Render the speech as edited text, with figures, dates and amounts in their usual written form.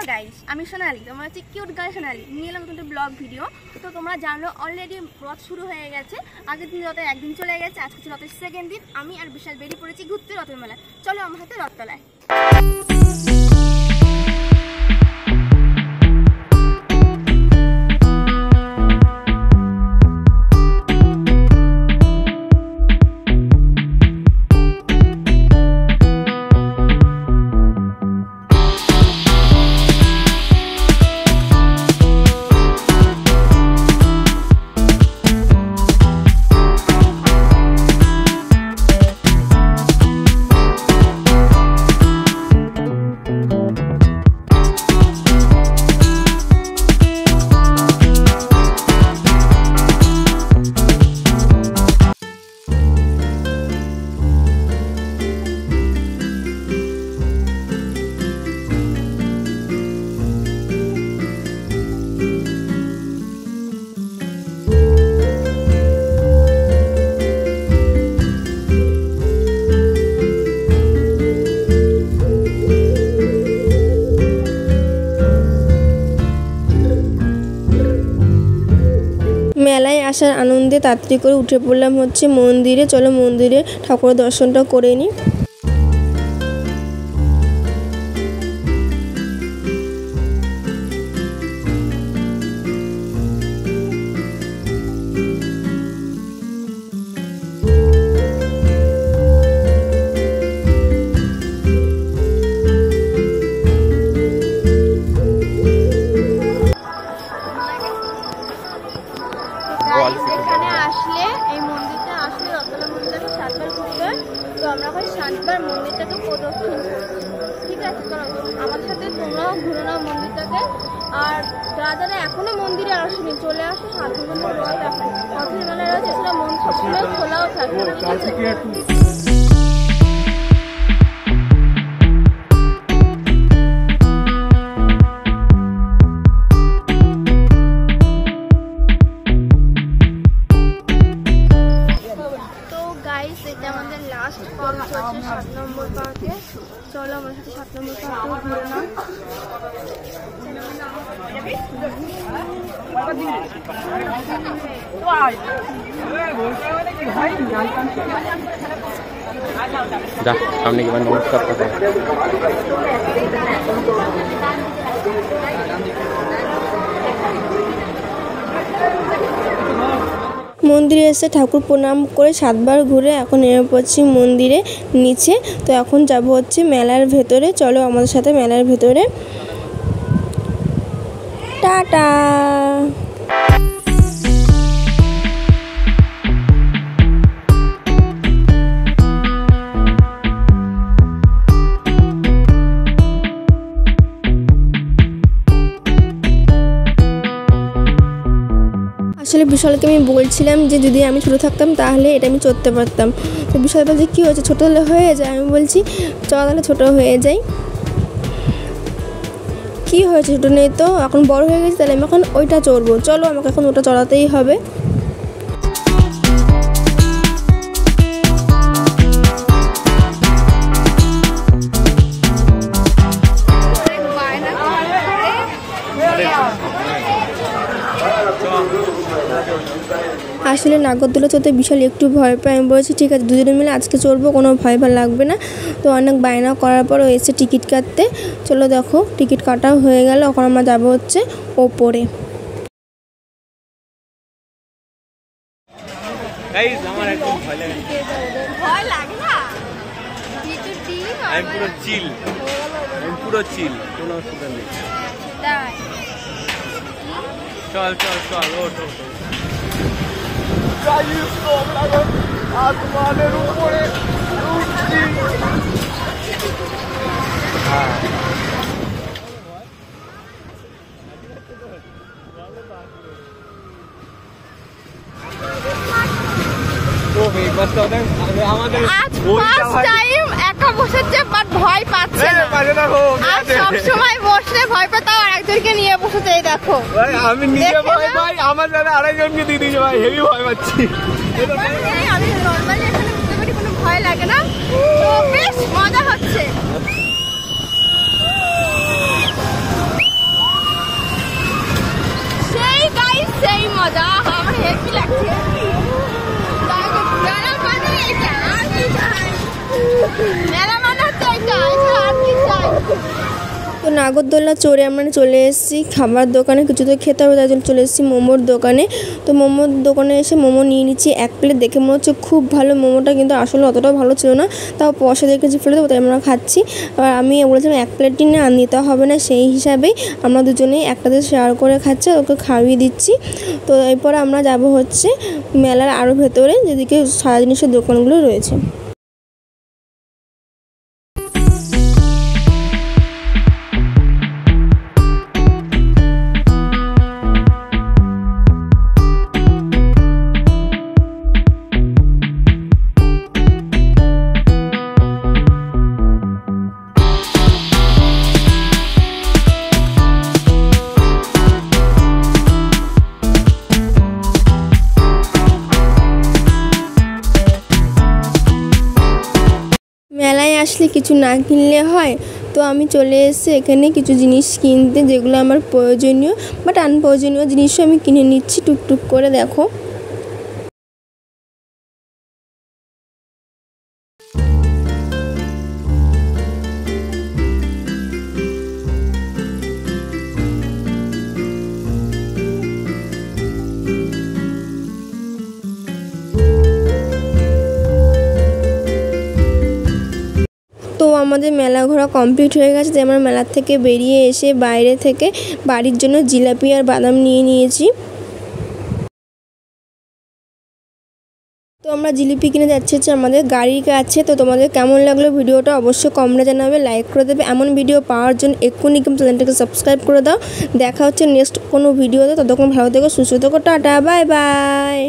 Hello guys, আমি সোনালি, তোমরা হচ্ছে কিউট গার্ল সোনালি। নিয়ে এলাম একটা ব্লগ ভিডিও। তো তোমরা জানো অলরেডি রথ শুরু হয়ে গেছে। আগের দিন রথের একদিন চলে গেছে, আজকে হচ্ছে রথের সেকেন্ড দিন। আমি আর বিশাল বেরিয়ে পড়েছি ঘুরতে রথের মেলায়। চলো আমার সাথে রথতলায়। মেলায় আসার আনন্দে তাড়াতাড়ি করে উঠে পড়লাম হচ্ছে মন্দিরে। চলো মন্দিরে ঠাকুরের দর্শনটা করে নিই। এখানে আসলে এই মন্দিরটা আসলে রথতলা মন্দিরটাকে 7বার ঘুরতে হয়। তো আমরা এখন 7বার মন্দিরটাকে প্রদক্ষিণ করছি। ঠিক আছে, চলো আমার সাথে তোমরাও ঘুরে নাও মন্দিরটাকে। আর যারা যারা এখনো মন্দিরে আসেনি চলে আসো, সাধু মন্দির রথ এখন রথের মেলা রয়েছে, সেটা মন সবসময় খোলাও থাকবে। ঠিক আছে। এটা আমাদের লাস্ট পার্ক চলছে 7 নম্বর পার্কে। চলো আমার সাথে 7 নম্বর পার্কে ঘুরে নাও। যা সামনে গিয়ে নমস্কার করতে মন্দিরে এসে ঠাকুর প্রণাম করে 7বার ঘুরে এখন নেমে পড়ছি মন্দিরে নিচে। তো এখন যাব হচ্ছে মেলার ভেতরে। চলো আমাদের সাথে মেলার ভেতরে। টাটা। আসলে বিশালকে আমি বলছিলাম যে যদি আমি ছোটো থাকতাম তাহলে এটা আমি চড়তে পারতাম। তো বিশাল বলছে কী হয়েছে, ছোটো হলে হয়ে যায়। আমি বলছি চল তাহলে ছোটো হয়ে যাই। কী হয়েছে, ছোটো নেই তো, এখন বড় হয়ে গেছে, তাহলে আমি এখন ওইটা চড়বো। চলো আমাকে এখন ওটা চড়াতেই হবে। আসলে নাগরদোলা চড়তে বিশাল একটু ভয় পায়। আমি বলেছি ঠিক আছে দুজনে মিলে আজকে চড়বো, কোনো ভয় লাগবে না। তো অনেক বায়না করার পর এসে টিকিট কাটতে। চলো দেখো টিকিট কাটাও হয়ে গেল। এখন আমরা যাবো হচ্ছে ওপরে। আমার একদম ভয় লাগে না। ভয় লাগে না, আমি পুরো চিল, কোনো অসুবিধা নেই। চল চল চল ওঠ ওঠ। আসমানের উপরে উঠছি। একা বসেছে বাট ভয় পাচ্ছে না। আর সবসময় বসলে ভয় পেতাম, আর একজনকে নিয়ে বসেছে। এই দেখো আমি নিজে ভয় পাই, আমার দাদা আরেকজনকে দিয়ে দিয়েছে ভাই, হেভি ভয় পাচ্ছি। আমি নর্মালি এখানে বুঝতে পারি কোনো ভয় লাগে না, তো বেশ মজা হচ্ছে। মেলা মানে হচ্ছে এইটা, এটা আর কি চাই। তো নাগরদোল্লা চড়ে আমরা চলে এসেছি খাবার দোকানে, কিছু তো খেতে হবে, তাই জন্য চলে এসেছি মোমোর দোকানে। তো মোমোর দোকানে এসে মোমো নিয়ে নিচ্ছি 1 প্লেট। দেখে মনে হচ্ছে খুব ভালো, মোমোটা কিন্তু আসলে অতটাও ভালো ছিল না, তাও পয়সা দিয়ে কিছু ফেলে দেবো, তাই আমরা খাচ্ছি। আর আমি বলেছিলাম 1 প্লেটই না আর নিতে হবে না, সেই হিসাবেই আমরা দুজনেই একটাতে শেয়ার করে খাচ্ছি, ওকে খাইয়ে দিচ্ছি। তো এরপরে আমরা যাব হচ্ছে মেলার আরও ভেতরে, যেদিকে সারা জিনিসের দোকানগুলো রয়েছে। মেলায় আসলে কিছু না কিনলে হয়, তো আমি চলে এসেছি এখানে কিছু জিনিস কিনতে, যেগুলো আমার প্রয়োজনীয় বাট আনপ্রয়োজনীয় জিনিসও আমি কিনে নিচ্ছি টুকটুক করে। দেখো তো আমাদের মেলা ঘোরা কমপ্লিট হয়ে গেছে। তাই আমরা মেলার থেকে বেরিয়ে এসে বাইরে থেকে বাড়ির জন্য জিলাপি আর বাদাম নিয়ে নিয়েছি। তো আমরা জিলিপি কিনে যাচ্ছি হচ্ছে আমাদের গাড়ির কাছে। তো তোমাদের কেমন লাগলো ভিডিওটা অবশ্যই কমেন্টে জানাবে, লাইক করে দেবে। এমন ভিডিও পাওয়ার জন্য এক্ষুনি চ্যানেলটাকে সাবস্ক্রাইব করে দাও। দেখা হচ্ছে নেক্সট কোনো ভিডিওতে, ততক্ষণ ভালো থেকো, সুস্থ থেকো, টাটা, বাই বাই।